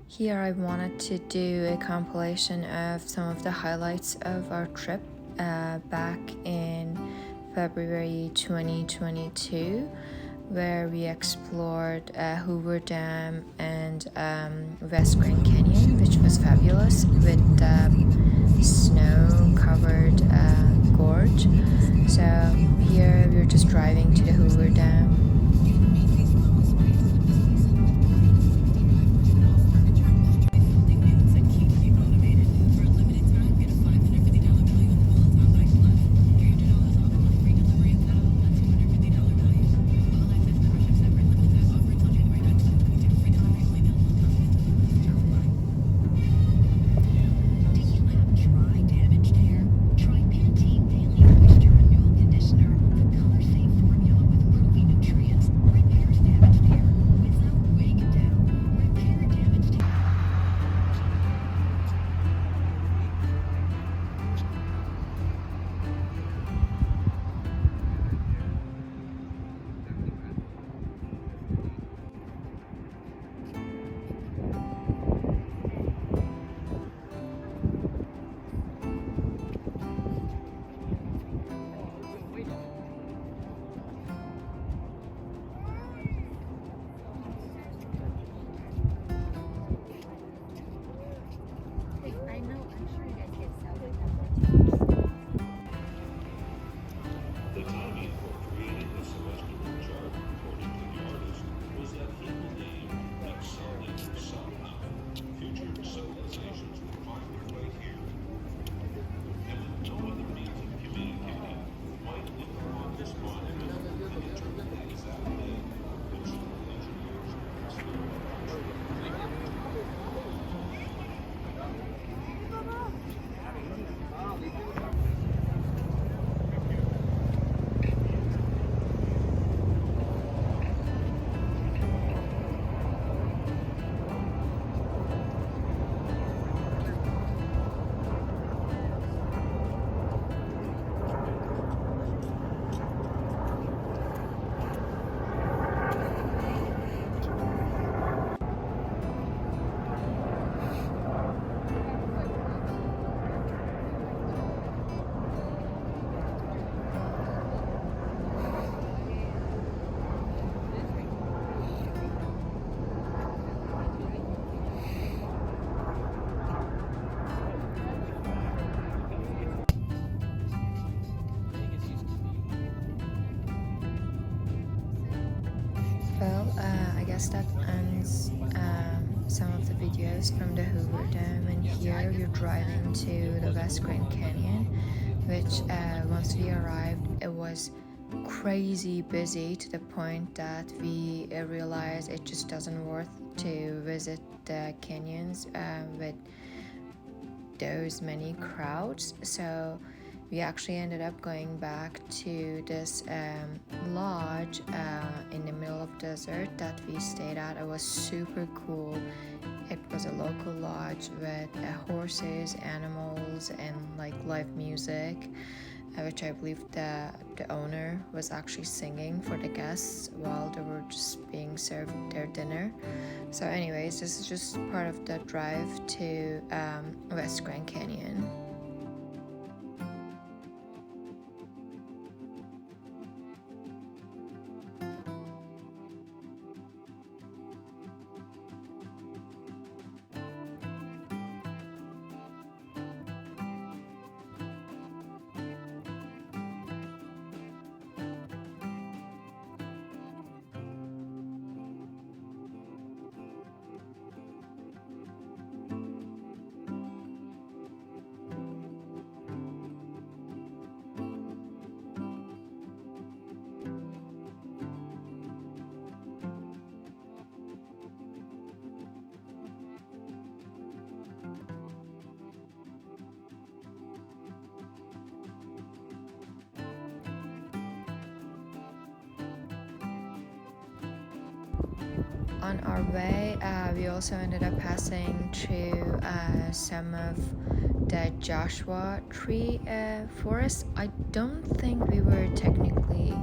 Here I wanted to do a compilation of some of the highlights of our trip back in February 2022, where we explored Hoover Dam and West Grand Canyon, which was fabulous with snow-covered gorge. So here we were just driving to the Hoover Dam. The timing for creating the celestial chart, according to the artist, was that he believed that someday, somehow, future civilizations would find their way here. And with no other means of communicating, might look upon this monument and determine the exact day which the engineers consider I guess that ends some of the videos from the Hoover Dam, and here we're driving to the West Grand Canyon, which once we arrived it was crazy busy to the point that we realized it just doesn't worth to visit the canyons with those many crowds. So we actually ended up going back to this lodge in the middle of the desert that we stayed at. It was super cool. It was a local lodge with horses, animals, and like live music, which I believe the owner was actually singing for the guests while they were just being served their dinner. So anyways, this is just part of the drive to West Grand Canyon. On our way, we also ended up passing through some of the Joshua Tree forest. I don't think we were technically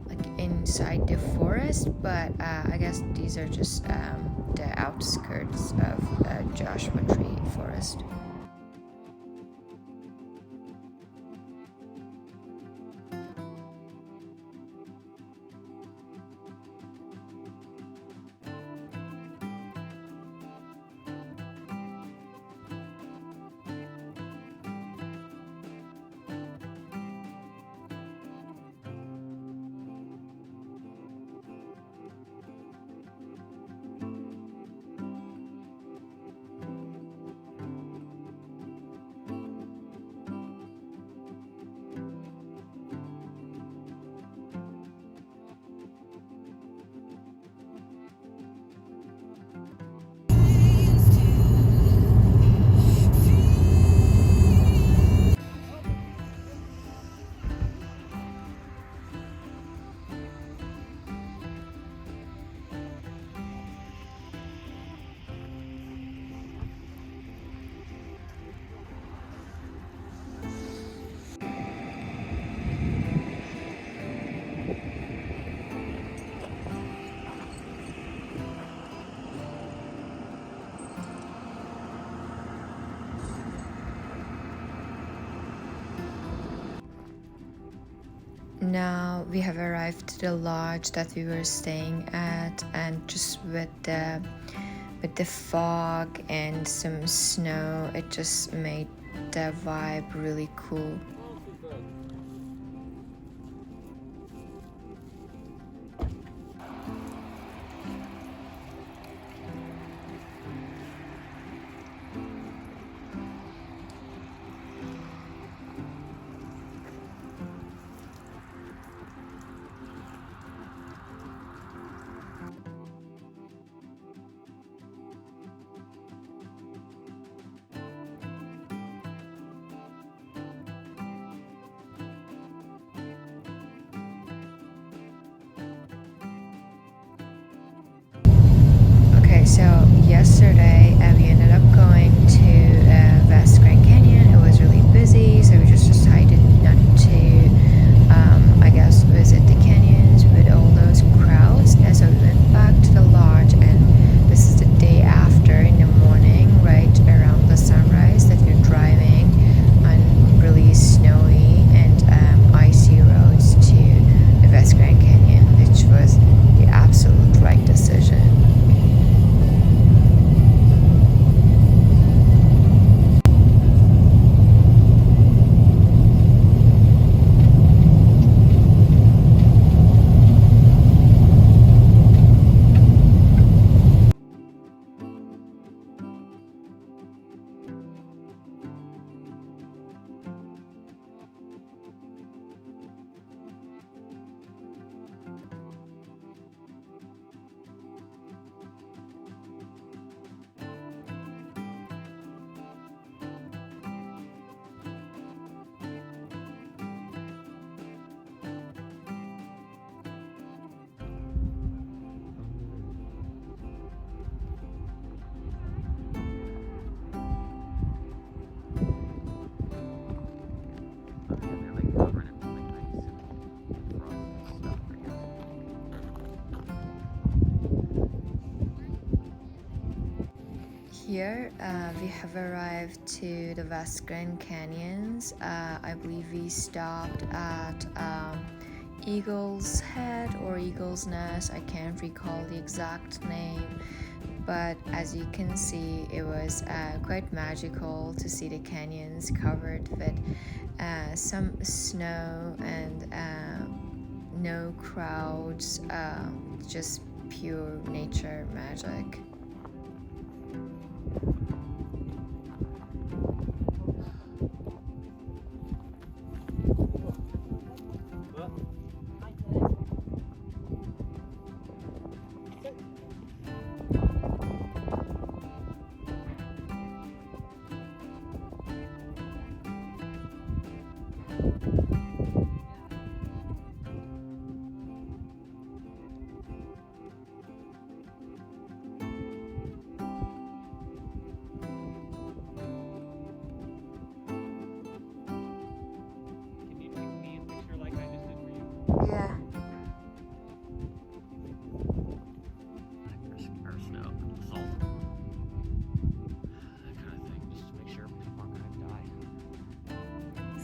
like inside the forest, but I guess these are just the outskirts. outskirts of Joshua Tree Forest. Now we have arrived to the lodge that we were staying at, and just with the fog and some snow, it just made the vibe really cool. Okay, so yesterday we ended up going to West Grand Canyon. It was really busy, so we just decided not to, I guess, visit the canyons with all those crowds. And so we went back to the lodge, and this is the day after in the morning, right around the sunrise, that we're driving on really snowy and icy roads to the West Grand Canyon, which was the absolute right decision. Here we have arrived to the West Grand Canyons. I believe we stopped at Eagle's Head or Eagle's Nest. I can't recall the exact name, but as you can see, it was quite magical to see the canyons covered with some snow and no crowds, just pure nature magic.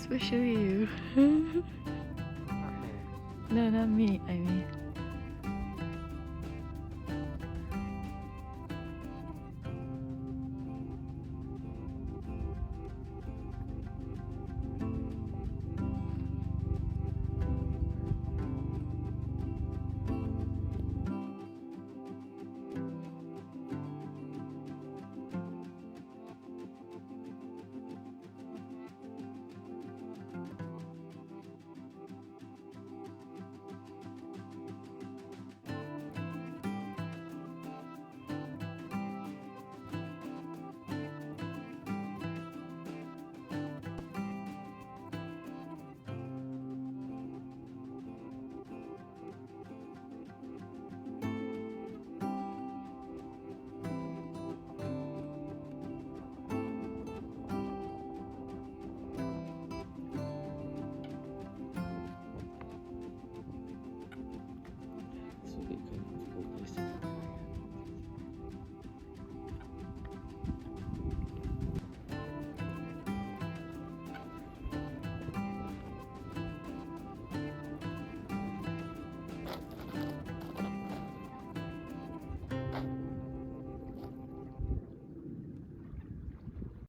Especially you. Not me. No, not me. I mean.